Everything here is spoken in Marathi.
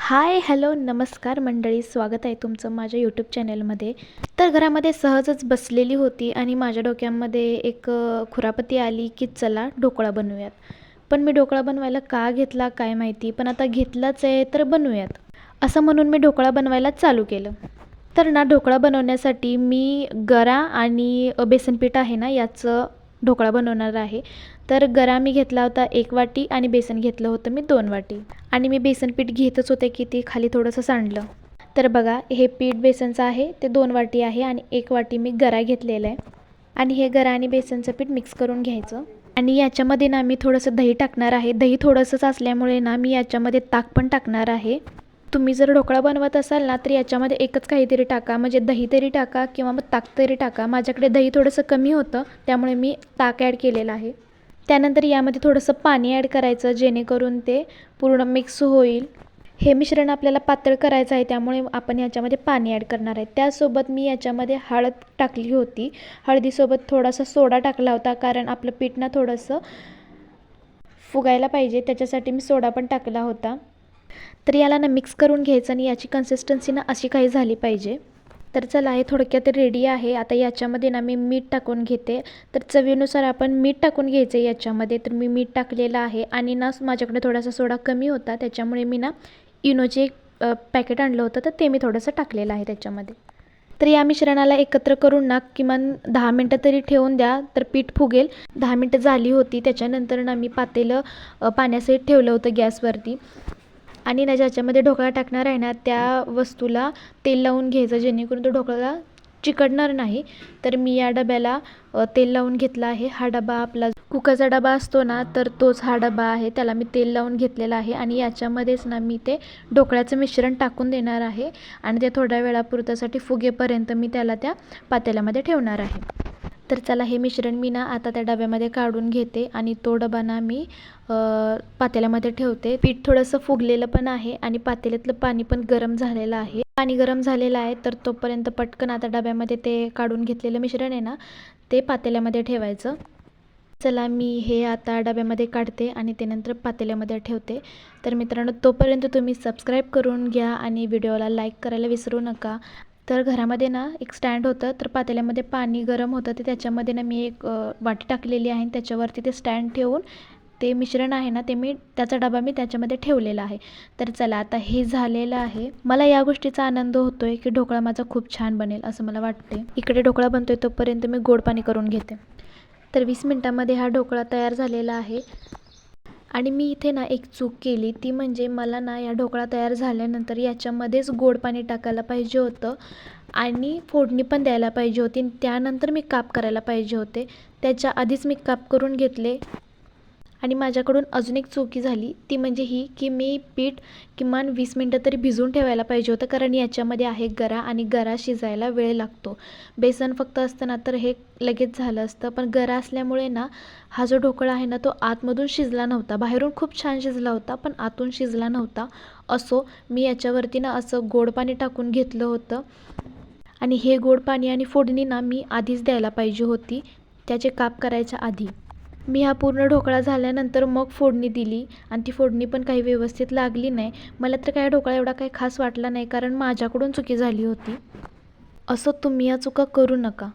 हाय, हॅलो, नमस्कार मंडळी. स्वागत आहे तुमचं माझ्या यूट्यूब चॅनलमध्ये. तर घरामध्ये सहजच बसलेली होती आणि माझ्या डोक्यामध्ये एक खुरापती आली की चला ढोकळा बनवूयात. पण मी ढोकळा बनवायला का घेतला काय माहिती, पण आता घेतलाच आहे तर बनवूयात असं म्हणून मी ढोकळा बनवायला चालू केलं. तर ना ढोकळा बनवण्यासाठी मी गरा आणि बेसन पीठ आहे ना याचं ढोकळा बनवणार आहे. तर गरा मी घेतला होता 1 वाटी आणि बेसन घेतलं होतं मी 2 वाटी. आणि मी बेसन पीठ घेतच होते की ते खाली थोडंसं सांडलं. तर बघा, हे पीठ बेसनचं आहे ते 2 वाटी आहे आणि 1 वाटी मी गरा घेतलेला आहे. आणि हे गरा आणि बेसनचं पीठ मिक्स करून घ्यायचं. आणि याच्यामध्ये ना मी थोडंसं दही टाकणार आहे. दही थोडंसंच असल्यामुळे ना मी याच्यामध्ये ताक पण टाकणार आहे. तुम्ही जर ढोकळा बनवत असाल ना तर याच्यामध्ये एकच काहीतरी टाका, म्हणजे दही तरी टाका किंवा मग ताक तरी टाका. माझ्याकडे दही थोडंसं कमी होतं त्यामुळे मी ताक ॲड केलेलं आहे. त्यानंतर यामध्ये थोडंसं पाणी ॲड करायचं जेणेकरून ते पूर्ण मिक्स होईल. हे मिश्रण आपल्याला पातळ करायचं आहे त्यामुळे आपण याच्यामध्ये पाणी ॲड करणार आहे. त्यासोबत मी याच्यामध्ये हळद टाकली होती. हळदीसोबत थोडासा सोडा टाकला होता कारण आपलं पीठ ना थोडंसं फुगायला पाहिजे, त्याच्यासाठी मी सोडा पण टाकला होता. तर याला ना मिक्स करून घ्यायचं आणि याची कन्सिस्टन्सी ना अशी काही झाली पाहिजे. तर चला, हे थोडक्यात रेडी आहे. आता याच्यामध्ये ना मी मीठ टाकून घेते. तर चवीनुसार आपण मीठ टाकून घ्यायचं याच्यामध्ये. तर मी मीठ टाकलेलं आहे आणि ना माझ्याकडे थोडासा सोडा कमी होता त्याच्यामुळे मी ना इनोचे एक पॅकेट आणलं होतं तर ते मी थोडंसं टाकलेलं आहे त्याच्यामध्ये. तर या मिश्रणाला एकत्र करून ना किमान 10 मिनटं तरी ठेवून द्या, तर पीठ फुगेल. 10 मिनटं झाली होती. त्याच्यानंतर ना मी पातेलं पाण्यासहित ठेवलं होतं गॅसवरती. आणि ना ज्याच्यामध्ये ढोकळा टाकणार आहे ना त्या वस्तूला तेल लावून घ्यायचं जेणेकरून तो ढोकळा चिकटणार नाही. तर मी या डब्याला तेल लावून घेतला आहे. हा डबा आपला कुकरचा डबा असतो ना तर तोच हा डबा आहे. त्याला मी तेल लावून घेतलेला आहे आणि याच्यामध्येच ना मी ते ढोकळ्याचं मिश्रण टाकून देणार आहे आणि ते थोड्या वेळापुरत्यासाठी फुगेपर्यंत मी त्याला त्या पातेल्यामध्ये ठेवणार आहे. तर चला, हे मिश्रण मी ना आता त्या डब्यामध्ये काढून घेते आणि तो डबा ना मी पातेल्यामध्ये ठेवते. पीठ थोडंसं फुगलेलं पण आहे आणि पातेल्यातलं पाणी पण गरम झालेलं आहे. पाणी गरम झालेलं आहे तर तोपर्यंत पटकन आता डब्यामध्ये ते काढून घेतलेलं मिश्रण आहे ना ते पातेल्यामध्ये ठेवायचं. चला, मी हे आता डब्यामध्ये काढते आणि ते नंतर पातेल्यामध्ये ठेवते. तर मित्रांनो, तोपर्यंत तुम्ही सबस्क्राईब करून घ्या आणि व्हिडिओला लाईक करायला विसरू नका. तर घरामध्ये ना एक स्टँड होतं तर पातेल्यामध्ये पाणी गरम होतं ते त्याच्यामध्ये ना मी एक वाटी टाकलेली आहे. त्याच्यावरती ते स्टँड ठेवून ते मिश्रण आहे ना ते त्याचा डबा मी त्याच्यामध्ये ठेवलेला आहे. तर चला, आता हे झालेलं आहे. मला या गोष्टीचा आनंद होतोय की ढोकळा माझा खूप छान बनेल असं मला वाटते. इकडे ढोकळा बनतोय तोपर्यंत मी गोड पाणी करून घेते. तर 20 मिनटामध्ये हा ढोकळा तयार झालेला आहे. आणि मी इथे ना एक चूक केली, ती म्हणजे मला ना या ढोकळा तयार झाल्यानंतर याच्यामध्येच गोड पाणी टाकायला पाहिजे होतं आणि फोडणी पण द्यायला पाहिजे होती आणि त्यानंतर मी काप करायला पाहिजे होते. त्याच्या आधीच मी काप करून घेतले. आणि माझ्याकडून अजून एक चूक झाली, ती म्हणजे ही की मी पीठ किमान 20 मिनटं तरी भिजवून ठेवायला पाहिजे होतं कारण याच्यामध्ये आहे गरा आणि गरा शिजायला वेळ लागतो. बेसन फक्त असतं ना तर हे लगेच झालं असतं, पण गरा असल्यामुळे ना हा जो ढोकळा आहे ना तो आतमधून शिजला नव्हता. बाहेरून खूप छान शिजला होता पण आतून शिजला नव्हता. असो, मी याच्यावरती ना असं गोड पाणी टाकून घेतलं होतं आणि हे गोड पाणी आणि फोडणी ना मी आधीच द्यायला पाहिजे होती, त्याचे काप करायच्या आधी. मी हा पूर्ण ढोकळा झाल्यानंतर मग फोडणी दिली आणि ती फोडणी पण काही व्यवस्थित लागली नाही. मला तर काय ढोकळा एवढा काही खास वाटला नाही कारण माझ्याकडून चुकी झाली होती. असं तुम्ही या चुका करू नका.